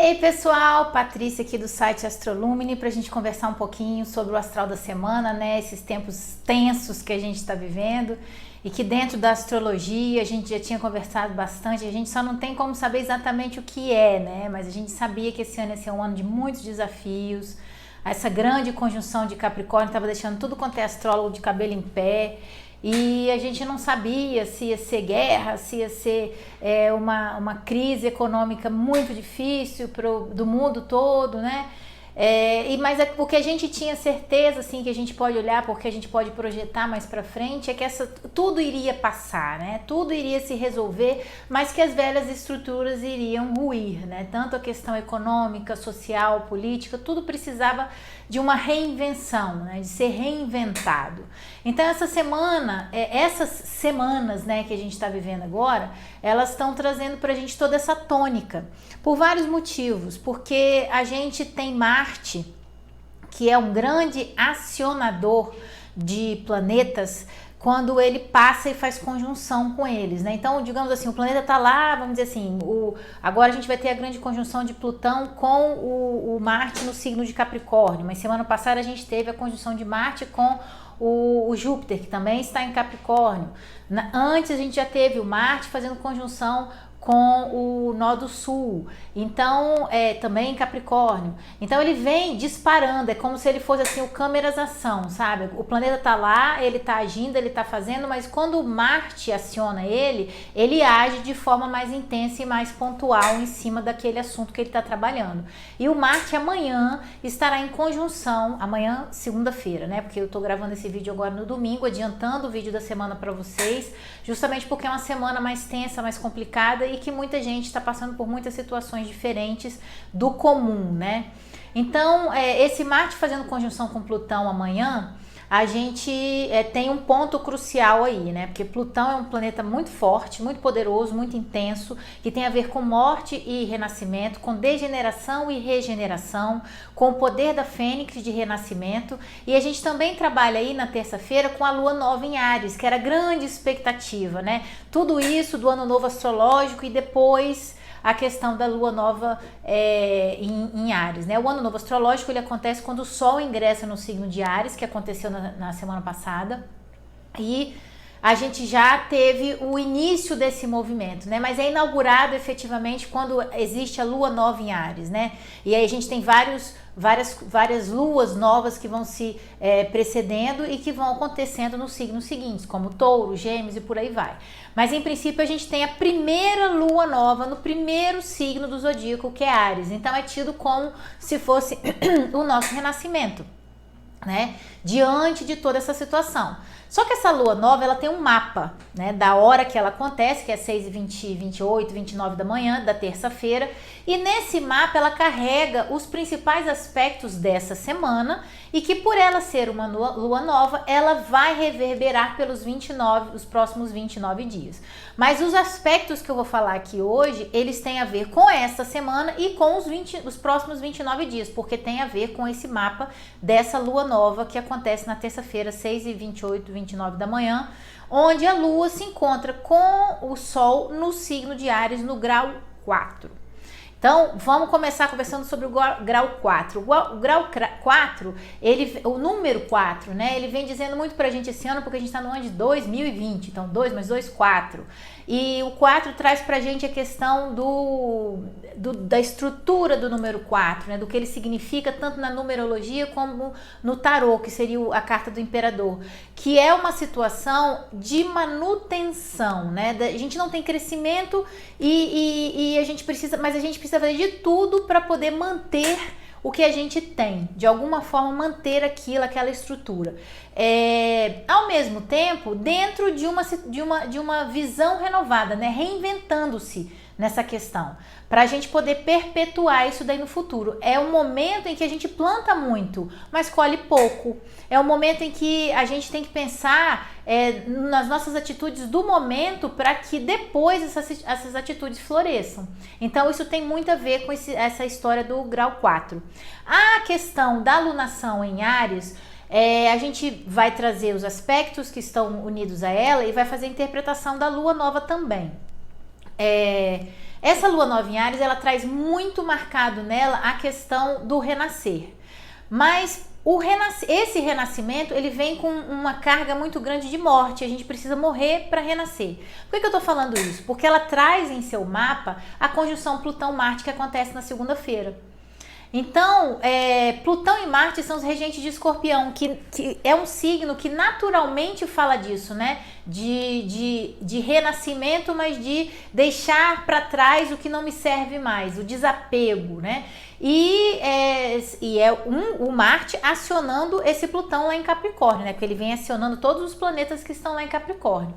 Ei pessoal, Patrícia aqui do site Astrolumine para a gente conversar um pouquinho sobre o astral da semana, né? Esses tempos tensos que a gente está vivendo e que dentro da astrologia a gente já tinha conversado bastante, a gente só não tem como saber exatamente o que é, né? Mas a gente sabia que esse ano ia ser um ano de muitos desafios. Essa grande conjunção de Capricórnio estava deixando tudo quanto é astrólogo de cabelo em pé. E a gente não sabia se ia ser guerra, se ia ser uma crise econômica muito difícil do mundo todo, né? Mas o que a gente tinha certeza, assim, que a gente pode olhar, porque a gente pode projetar mais para frente, é que tudo iria passar, né? Tudo iria se resolver, mas que as velhas estruturas iriam ruir, né? Tanto a questão econômica, social, política, tudo precisava de uma reinvenção, né? De ser reinventado. Então essas semanas, né, que a gente está vivendo agora, elas estão trazendo para a gente toda essa tônica, por vários motivos, porque a gente tem Marte, que é um grande acionador de planetas, quando ele passa e faz conjunção com eles, né? Então, digamos assim, o planeta tá lá, vamos dizer assim, agora a gente vai ter a grande conjunção de Plutão com o Marte no signo de Capricórnio, mas semana passada a gente teve a conjunção de Marte com o Júpiter, que também está em Capricórnio. Antes a gente já teve o Marte fazendo conjunção com o nó do sul, então também em Capricórnio. Então ele vem disparando, é como se ele fosse assim o câmeras ação, sabe? O planeta tá lá, ele tá agindo, ele tá fazendo, mas quando o Marte aciona ele age de forma mais intensa e mais pontual em cima daquele assunto que ele tá trabalhando. E o Marte amanhã estará em conjunção, amanhã segunda-feira, né? Porque eu tô gravando esse vídeo agora no domingo, adiantando o vídeo da semana para vocês, justamente porque é uma semana mais tensa, mais complicada e que muita gente está passando por muitas situações diferentes do comum, né? Então, esse Marte fazendo conjunção com Plutão amanhã, a gente tem um ponto crucial aí, né? Porque Plutão é um planeta muito forte, muito poderoso, muito intenso, que tem a ver com morte e renascimento, com degeneração e regeneração, com o poder da fênix de renascimento. E a gente também trabalha aí na terça-feira com a lua nova em Áries, que era grande expectativa, né? Tudo isso do ano novo astrológico e depois a questão da lua nova em Áries, né? O ano novo astrológico ele acontece quando o Sol ingressa no signo de Áries, que aconteceu na semana passada, e a gente já teve o início desse movimento, né? Mas é inaugurado efetivamente quando existe a lua nova em Áries, né? E aí a gente tem várias luas novas que vão se precedendo e que vão acontecendo nos signos seguintes, como Touro, Gêmeos e por aí vai. Mas em princípio a gente tem a primeira lua nova no primeiro signo do zodíaco, que é Áries. Então é tido como se fosse o nosso renascimento, né? Diante de toda essa situação. Só que essa lua nova, ela tem um mapa, né, da hora que ela acontece, que é 6h20, 28, 29 da manhã, da terça-feira, e nesse mapa ela carrega os principais aspectos dessa semana e que por ela ser uma lua nova, ela vai reverberar os próximos 29 dias. Mas os aspectos que eu vou falar aqui hoje, eles têm a ver com essa semana e com os próximos 29 dias, porque tem a ver com esse mapa dessa lua nova que acontece na terça-feira, 6h28, 29 da manhã, onde a Lua se encontra com o Sol no signo de Áries, no grau 4. Então, vamos começar conversando sobre o grau 4. O grau 4, o número 4, né? Ele vem dizendo muito pra gente esse ano, porque a gente tá no ano de 2020. Então, 2 mais 2, 4. E o 4 traz pra gente a questão da estrutura do número 4, né? Do que ele significa tanto na numerologia como no tarô, que seria a carta do imperador, que é uma situação de manutenção, né? A gente não tem crescimento e a gente precisa fazer de tudo para poder manter o que a gente tem, de alguma forma manter aquela estrutura. Ao mesmo tempo, dentro de uma visão renovada, né? Reinventando-se nessa questão, para a gente poder perpetuar isso daí no futuro. É um momento em que a gente planta muito, mas colhe pouco. É um momento em que a gente tem que pensar nas nossas atitudes do momento para que depois essas atitudes floresçam. Então isso tem muito a ver com essa história do grau 4. A questão da alunação em Áries, a gente vai trazer os aspectos que estão unidos a ela e vai fazer a interpretação da lua nova também. Essa lua nova em Áries, ela traz muito marcado nela a questão do renascer. Mas esse renascimento, ele vem com uma carga muito grande de morte. A gente precisa morrer para renascer. Por que eu tô falando isso? Porque ela traz em seu mapa a conjunção Plutão-Marte que acontece na segunda-feira. Então, Plutão e Marte são os regentes de Escorpião, que é um signo que naturalmente fala disso, né? De renascimento, mas de deixar para trás o que não me serve mais, o desapego, né? O Marte acionando esse Plutão lá em Capricórnio, né? Porque ele vem acionando todos os planetas que estão lá em Capricórnio.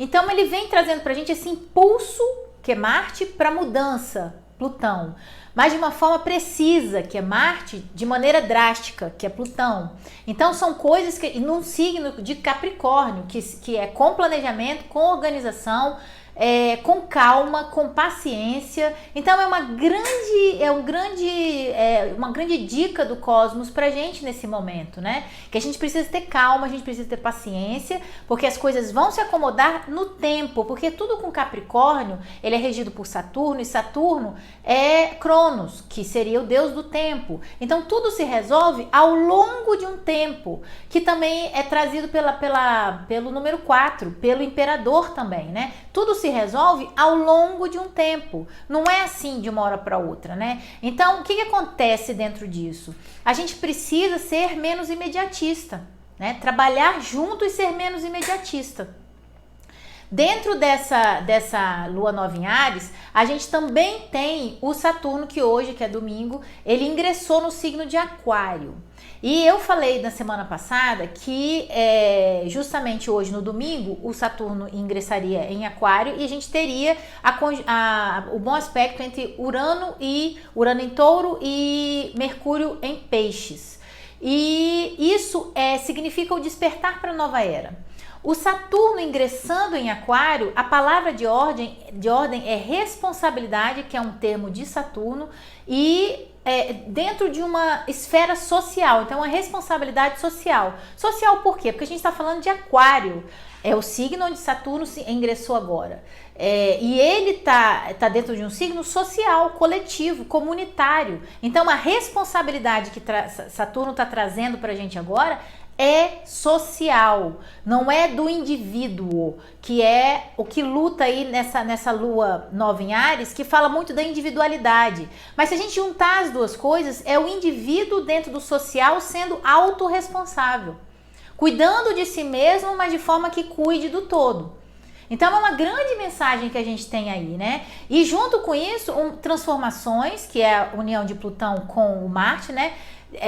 Então, ele vem trazendo pra gente esse impulso, que é Marte, para mudança, Plutão. Mas de uma forma precisa, que é Marte, de maneira drástica, que é Plutão. Então são coisas que, num signo de Capricórnio, que é com planejamento, com organização, com calma, com paciência. Então é uma grande dica do cosmos pra gente nesse momento, né? Que a gente precisa ter calma, a gente precisa ter paciência, porque as coisas vão se acomodar no tempo, porque tudo com Capricórnio, ele é regido por Saturno, e Saturno é Cronos, que seria o deus do tempo. Então tudo se resolve ao longo de um tempo, que também é trazido pelo número 4, pelo imperador também, né? Tudo se resolve ao longo de um tempo, não é assim de uma hora para outra, né? Então, o que acontece dentro disso? A gente precisa ser menos imediatista, né? Trabalhar junto e ser menos imediatista. Dentro dessa lua nova em Áries, a gente também tem o Saturno, que hoje, que é domingo, ele ingressou no signo de Aquário. E eu falei na semana passada que justamente hoje no domingo o Saturno ingressaria em Aquário e a gente teria o bom aspecto entre Urano em Touro e Mercúrio em Peixes. E isso significa o despertar para a nova era. O Saturno ingressando em Aquário, a palavra de ordem é responsabilidade, que é um termo de Saturno, e dentro de uma esfera social, então uma responsabilidade social. Social por quê? Porque a gente está falando de Aquário, é o signo onde Saturno ingressou agora. E ele tá dentro de um signo social, coletivo, comunitário. Então a responsabilidade que Saturno está trazendo para a gente agora é social, não é do indivíduo, que é o que luta aí nessa lua nova em Áries, que fala muito da individualidade. Mas se a gente juntar as duas coisas, é o indivíduo dentro do social sendo autorresponsável, cuidando de si mesmo, mas de forma que cuide do todo. Então é uma grande mensagem que a gente tem aí, né? E junto com isso, transformações, que é a união de Plutão com o Marte, né?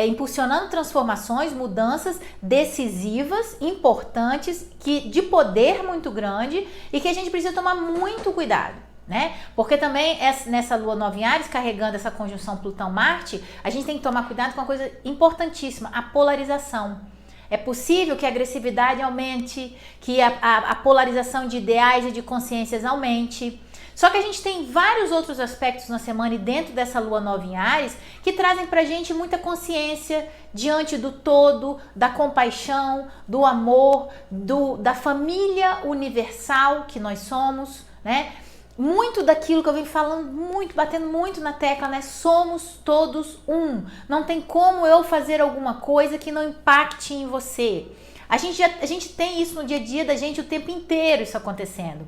Impulsionando transformações, mudanças decisivas, importantes, de poder muito grande e que a gente precisa tomar muito cuidado, né? Porque também nessa lua nova em Áries, carregando essa conjunção Plutão-Marte, a gente tem que tomar cuidado com uma coisa importantíssima, a polarização. É possível que a agressividade aumente, que a polarização de ideais e de consciências aumente. Só que a gente tem vários outros aspectos na semana e dentro dessa lua nova em Áries que trazem pra gente muita consciência diante do todo, da compaixão, do amor, da família universal que nós somos, né? Muito daquilo que eu venho falando muito, batendo muito na tecla, né? Somos todos um. Não tem como eu fazer alguma coisa que não impacte em você. A gente tem isso no dia a dia da gente o tempo inteiro, isso acontecendo.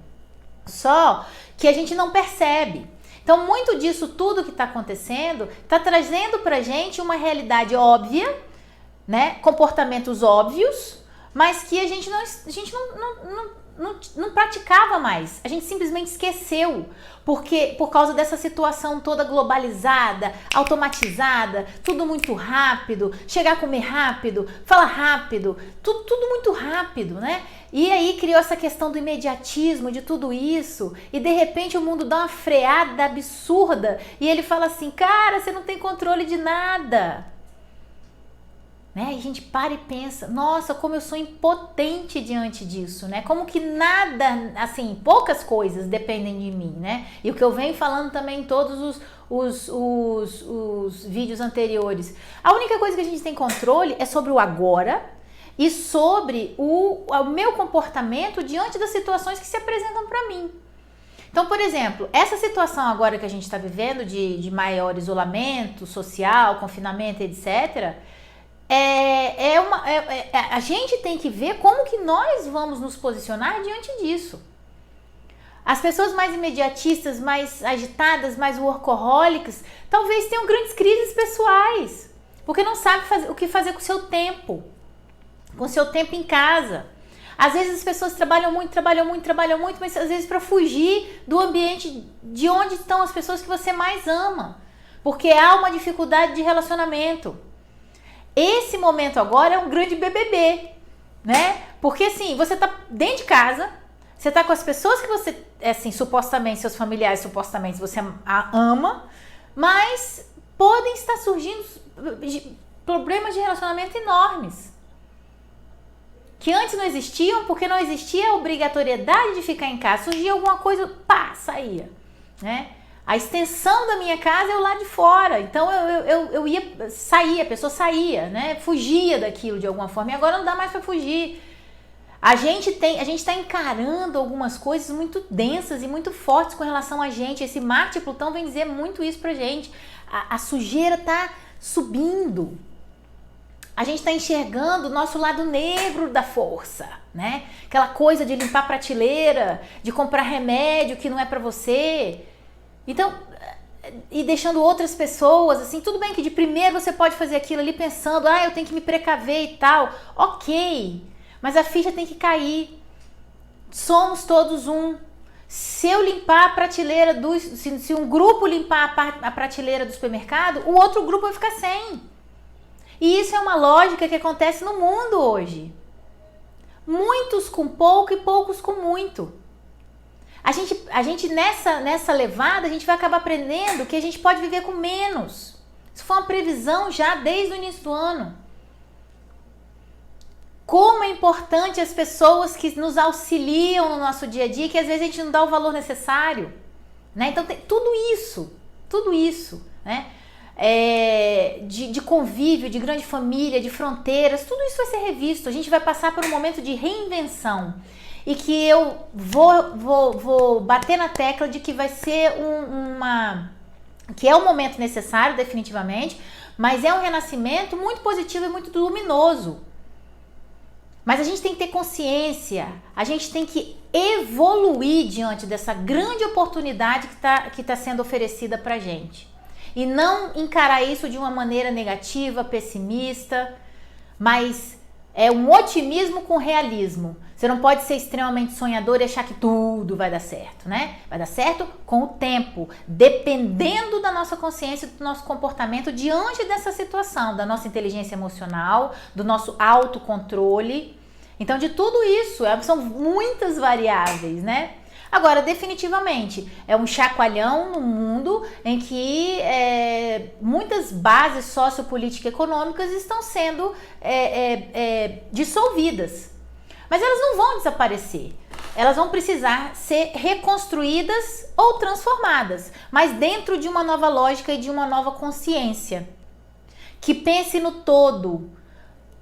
Só que a gente não percebe. Então, muito disso tudo que está acontecendo está trazendo pra gente uma realidade óbvia, né? Comportamentos óbvios, mas que a gente não praticava mais, a gente simplesmente esqueceu, porque por causa dessa situação toda globalizada, automatizada, tudo muito rápido, chegar a comer rápido, falar rápido, tudo muito rápido, né? E aí criou essa questão do imediatismo, de tudo isso, e de repente o mundo dá uma freada absurda, e ele fala assim, cara, você não tem controle de nada. Né? E a gente para e pensa, nossa, como eu sou impotente diante disso, né? Como que nada, assim, poucas coisas dependem de mim, né? E o que eu venho falando também em todos os vídeos anteriores. A única coisa que a gente tem controle é sobre o agora e sobre o meu comportamento diante das situações que se apresentam para mim. Então, por exemplo, essa situação agora que a gente está vivendo de maior isolamento social, confinamento, etc., a gente tem que ver como que nós vamos nos posicionar diante disso. As pessoas mais imediatistas, mais agitadas, mais workaholics, talvez tenham grandes crises pessoais, porque não sabe o que fazer com o seu tempo em casa. Às vezes as pessoas trabalham muito, mas às vezes para fugir do ambiente de onde estão as pessoas que você mais ama, porque há uma dificuldade de relacionamento. Esse momento agora é um grande BBB, né? Porque assim, você tá dentro de casa, você tá com as pessoas que você, assim, supostamente, seus familiares, supostamente você ama, mas podem estar surgindo problemas de relacionamento enormes, que antes não existiam, porque não existia a obrigatoriedade de ficar em casa. Surgia alguma coisa, pá, saía, né? A extensão da minha casa é o lado de fora. Então eu ia sair, a pessoa saía, né? Fugia daquilo de alguma forma. E agora não dá mais para fugir. A gente está encarando algumas coisas muito densas e muito fortes com relação a gente. Esse Marte e Plutão vem dizer muito isso pra gente. A sujeira tá subindo. A gente está enxergando o nosso lado negro da força, né? Aquela coisa de limpar prateleira, de comprar remédio que não é para você. Então, e deixando outras pessoas, assim, tudo bem que de primeiro você pode fazer aquilo ali pensando, eu tenho que me precaver e tal. Ok, mas a ficha tem que cair. Somos todos um. Se eu limpar a prateleira se um grupo limpar a prateleira do supermercado, o outro grupo vai ficar sem. E isso é uma lógica que acontece no mundo hoje. Muitos com pouco e poucos com muito. A gente nessa levada, a gente vai acabar aprendendo que a gente pode viver com menos. Isso foi uma previsão já desde o início do ano. Como é importante as pessoas que nos auxiliam no nosso dia a dia, que às vezes a gente não dá o valor necessário, né? Então tem tudo isso, né? De convívio, de grande família, de fronteiras, tudo isso vai ser revisto. A gente vai passar por um momento de reinvenção. E que eu vou bater na tecla de que vai ser que é um momento necessário, definitivamente, mas é um renascimento muito positivo e muito luminoso. Mas a gente tem que ter consciência, a gente tem que evoluir diante dessa grande oportunidade que tá sendo oferecida pra gente. E não encarar isso de uma maneira negativa, pessimista, mas é um otimismo com realismo. Você não pode ser extremamente sonhador e achar que tudo vai dar certo, né? Vai dar certo com o tempo, dependendo da nossa consciência, do nosso comportamento diante dessa situação, da nossa inteligência emocional, do nosso autocontrole. Então, de tudo isso, são muitas variáveis, né? Agora, definitivamente, é um chacoalhão no mundo em que muitas bases sociopolíticas e econômicas estão sendo dissolvidas. Mas elas não vão desaparecer. Elas vão precisar ser reconstruídas ou transformadas, mas dentro de uma nova lógica e de uma nova consciência. Que pense no todo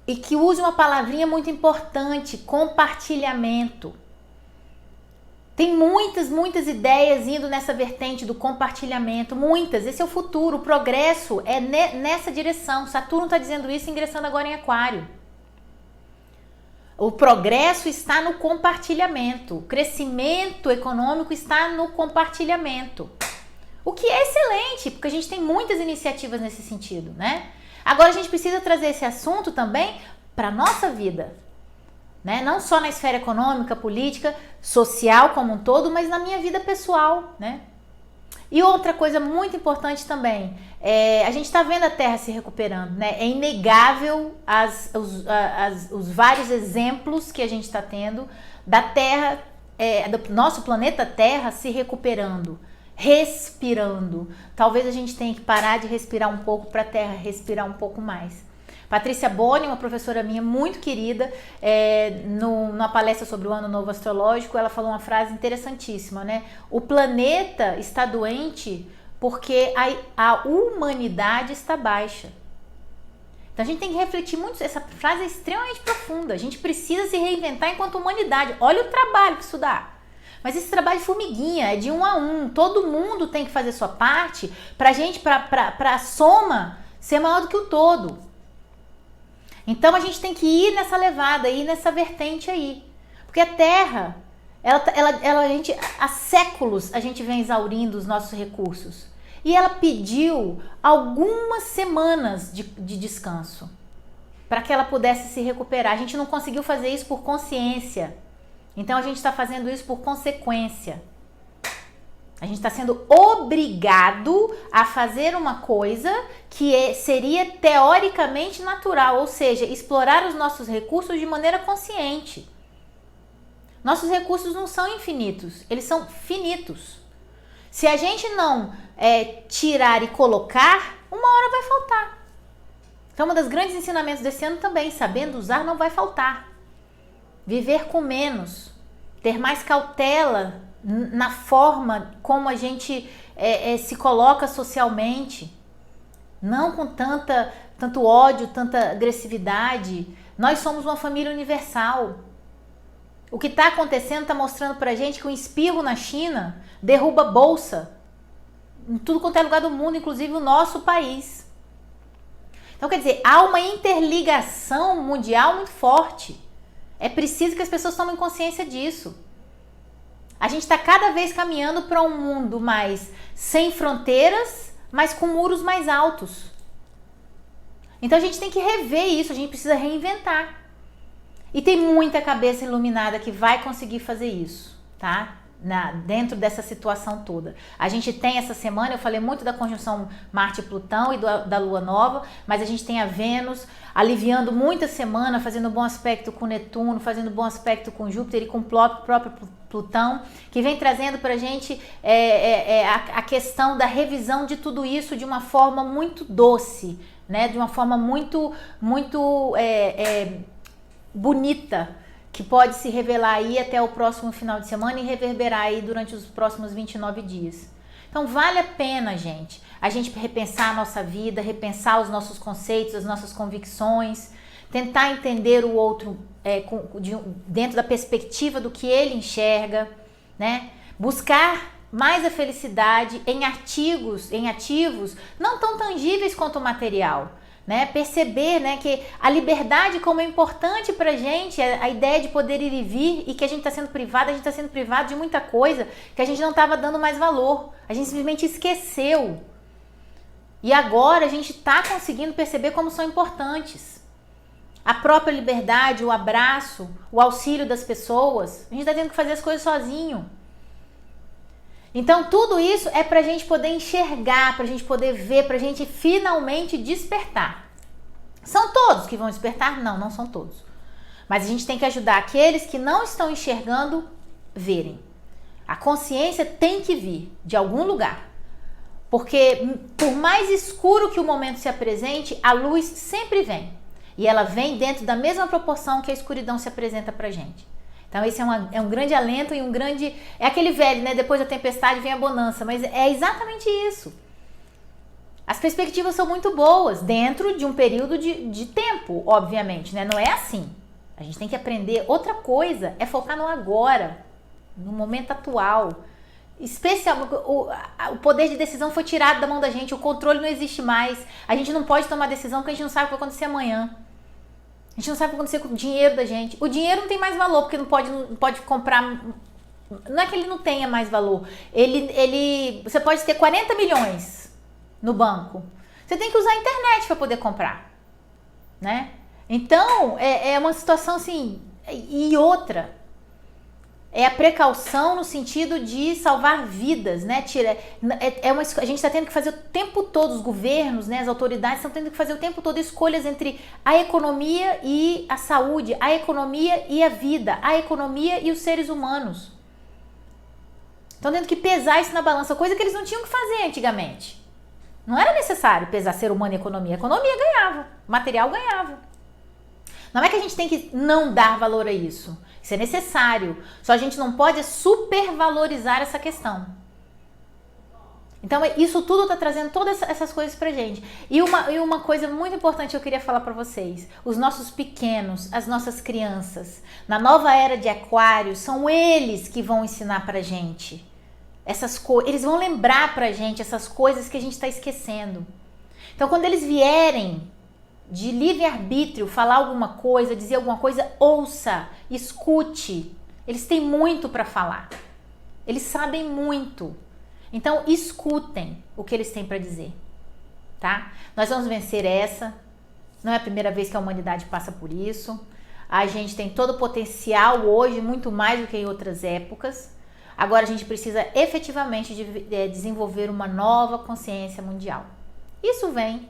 e que use uma palavrinha muito importante, compartilhamento. Tem muitas ideias indo nessa vertente do compartilhamento, muitas. Esse é o futuro, o progresso é nessa direção. Saturno está dizendo isso, ingressando agora em Aquário. O progresso está no compartilhamento, o crescimento econômico está no compartilhamento. O que é excelente, porque a gente tem muitas iniciativas nesse sentido, né? Agora a gente precisa trazer esse assunto também para a nossa vida, né? Não só na esfera econômica, política, social como um todo, mas na minha vida pessoal, né? E outra coisa muito importante também, a gente está vendo a Terra se recuperando, né? É inegável os vários exemplos que a gente está tendo da Terra, do nosso planeta Terra se recuperando, respirando. Talvez a gente tenha que parar de respirar um pouco para a Terra respirar um pouco mais. Patrícia Boni, uma professora minha muito querida, numa palestra sobre o Ano Novo Astrológico, ela falou uma frase interessantíssima, né? O planeta está doente porque a humanidade está baixa. Então a gente tem que refletir muito, essa frase é extremamente profunda, a gente precisa se reinventar enquanto humanidade. Olha o trabalho que isso dá. Mas esse trabalho de formiguinha é de 1 a 1. Todo mundo tem que fazer sua parte pra gente, pra soma ser maior do que o todo. Então a gente tem que ir nessa levada, ir nessa vertente aí. Porque a Terra, há séculos a gente vem exaurindo os nossos recursos. E ela pediu algumas semanas de descanso para que ela pudesse se recuperar. A gente não conseguiu fazer isso por consciência. Então a gente está fazendo isso por consequência. A gente está sendo obrigado a fazer uma coisa que seria teoricamente natural, ou seja, explorar os nossos recursos de maneira consciente. Nossos recursos não são infinitos, eles são finitos. Se a gente não tirar e colocar, uma hora vai faltar. Então, um dos grandes ensinamentos desse ano também, sabendo usar não vai faltar. Viver com menos, ter mais cautela na forma como a gente se coloca socialmente, não com tanto ódio, tanta agressividade. Nós somos uma família universal. O que está acontecendo está mostrando pra gente que um espirro na China derruba bolsa em tudo quanto é lugar do mundo, inclusive o nosso país. Então, quer dizer, há uma interligação mundial muito forte. É preciso que as pessoas tomem consciência disso. A gente está cada vez caminhando para um mundo mais sem fronteiras, mas com muros mais altos. Então a gente tem que rever isso, a gente precisa reinventar. E tem muita cabeça iluminada que vai conseguir fazer isso, tá? Dentro dessa situação toda. A gente tem essa semana, eu falei muito da conjunção Marte e Plutão e da Lua Nova, mas a gente tem a Vênus aliviando muita semana, fazendo bom aspecto com Netuno, fazendo bom aspecto com Júpiter e com o próprio Plutão, que vem trazendo pra gente a questão da revisão de tudo isso de uma forma muito doce, né? De uma forma muito bonita, que pode se revelar aí até o próximo final de semana e reverberar aí durante os próximos 29 dias. Então vale a pena, gente, a gente repensar a nossa vida, repensar os nossos conceitos, as nossas convicções, tentar entender o outro dentro da perspectiva do que ele enxerga, né? Buscar mais a felicidade em ativos não tão tangíveis quanto o material. Né? Perceber, né, que a liberdade como é importante pra gente, a ideia de poder ir e vir, e que a gente está sendo privado de muita coisa que a gente não estava dando mais valor, a gente simplesmente esqueceu. E agora a gente está conseguindo perceber como são importantes. A própria liberdade, o abraço, o auxílio das pessoas, a gente está tendo que fazer as coisas sozinho. Então tudo isso é pra gente poder enxergar, pra gente poder ver, pra gente finalmente despertar. São todos que vão despertar? Não, não são todos. Mas a gente tem que ajudar aqueles que não estão enxergando, verem. A consciência tem que vir de algum lugar. Porque por mais escuro que o momento se apresente, a luz sempre vem. E ela vem dentro da mesma proporção que a escuridão se apresenta pra gente. Então esse é um grande alento e um grande... É aquele velho, né? Depois da tempestade vem a bonança. Mas é exatamente isso. As perspectivas são muito boas dentro de um período de tempo, obviamente, né? Não é assim. A gente tem que aprender. Outra coisa é focar no agora, no momento atual. Especialmente, o poder de decisão foi tirado da mão da gente. O controle não existe mais. A gente não pode tomar decisão porque a gente não sabe o que vai acontecer amanhã. A gente não sabe o que vai acontecer com o dinheiro da gente. O dinheiro não tem mais valor, porque não pode comprar... Não é que ele não tenha mais valor. Você pode ter 40 milhões no banco. Você tem que usar a internet para poder comprar, né? Então, é uma situação assim... E outra... É a precaução no sentido de salvar vidas, né? A gente está tendo que fazer o tempo todo, os governos, né, as autoridades estão tendo que fazer o tempo todo escolhas entre a economia e a saúde, a economia e a vida, a economia e os seres humanos. Estão tendo que pesar isso na balança, coisa que eles não tinham que fazer antigamente. Não era necessário pesar ser humano e economia. A economia ganhava, o material ganhava. Não é que a gente tem que não dar valor a isso. Isso é necessário. Só a gente não pode supervalorizar essa questão. Então, isso tudo está trazendo todas essas coisas pra gente. E uma coisa muito importante eu queria falar para vocês. Os nossos pequenos, as nossas crianças, na nova era de Aquário, são eles que vão ensinar pra gente essas coisas. Eles vão lembrar pra gente essas coisas que a gente está esquecendo. Então, quando eles vierem de livre-arbítrio falar alguma coisa, dizer alguma coisa, ouça, escute. Eles têm muito para falar. Eles sabem muito. Então, escutem o que eles têm para dizer, tá? Nós vamos vencer essa. Não é a primeira vez que a humanidade passa por isso. A gente tem todo o potencial hoje, muito mais do que em outras épocas. Agora a gente precisa efetivamente desenvolver uma nova consciência mundial. Isso vem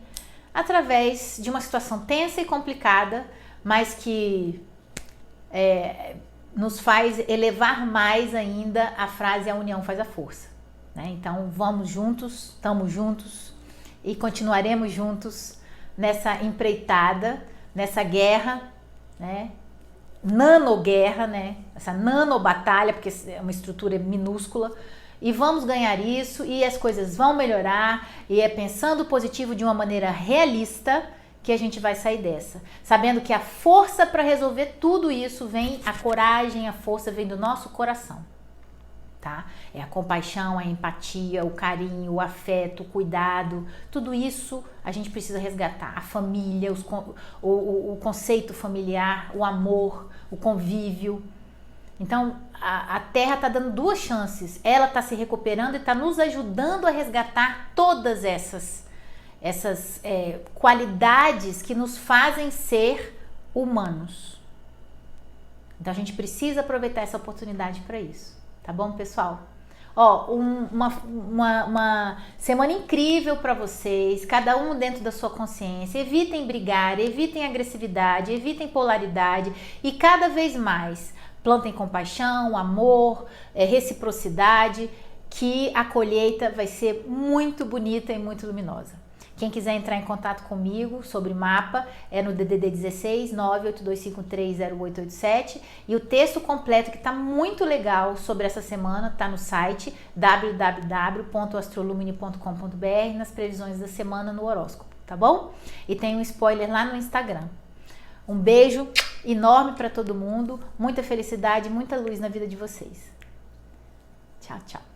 através de uma situação tensa e complicada, mas que nos faz elevar mais ainda a frase: a união faz a força. Então vamos juntos, estamos juntos e continuaremos juntos nessa empreitada, nessa guerra, nanoguerra, essa nanobatalha, porque é uma estrutura minúscula, e vamos ganhar isso e as coisas vão melhorar, e é pensando positivo de uma maneira realista que a gente vai sair dessa, sabendo que a força para resolver tudo isso vem, a coragem, a força vem do nosso coração. Tá? É a compaixão, a empatia, o carinho, o afeto, o cuidado, tudo isso a gente precisa resgatar. A família, o conceito familiar, o amor, o convívio. Então a Terra está dando duas chances, ela está se recuperando e está nos ajudando a resgatar todas essas qualidades que nos fazem ser humanos. Então a gente precisa aproveitar essa oportunidade para isso. Tá bom, pessoal? Uma semana incrível para vocês, cada um dentro da sua consciência. Evitem brigar, evitem agressividade, evitem polaridade e cada vez mais plantem compaixão, amor, reciprocidade, que a colheita vai ser muito bonita e muito luminosa. Quem quiser entrar em contato comigo sobre mapa é no DDD 16 982530887 e o texto completo, que está muito legal sobre essa semana, está no site www.astrolumine.com.br, nas previsões da semana no horóscopo, tá bom? E tem um spoiler lá no Instagram. Um beijo enorme para todo mundo, muita felicidade, muita luz na vida de vocês. Tchau, tchau.